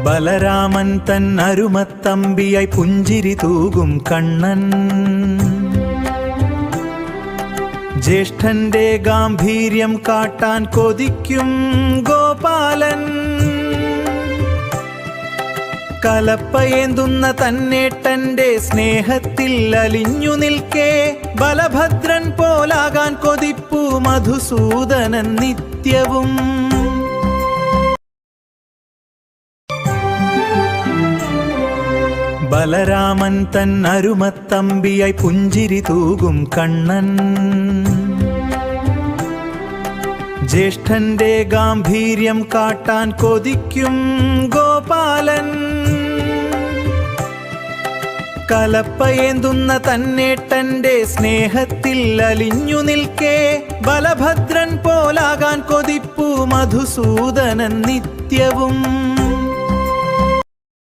ബലരാമൻ തൻ അരുമത്തമ്പിയായി പുഞ്ചിരി തൂകും കണ്ണൻ. ജ്യേഷ്ഠന്റെ ഗാംഭീര്യം കാട്ടാൻ കൊതിക്കും ഗോപാലൻ. കലപ്പയേന്തുന്ന തന്നേട്ടന്റെ സ്നേഹത്തിൽ അലിഞ്ഞു നിൽക്കേ ബലഭദ്രൻ പോലാകാൻ കൊതിപ്പു മധുസൂദനൻ നിത്യവും. ബലരാമൻ തൻ അരുമത്തമ്പിയായി പുഞ്ചിരി തൂകും കണ്ണൻ. ജ്യേഷ്ഠന്റെ ഗാംഭീര്യം കാട്ടാൻ കൊതിക്കും ഗോപാലൻ. കലപ്പയേന്തുന്ന തന്നേട്ടന്റെ സ്നേഹത്തിൽ അലിഞ്ഞു നിൽക്കേ ബലഭദ്രൻ പോലാകാൻ കൊതിപ്പു മധുസൂദനൻ നിത്യവും.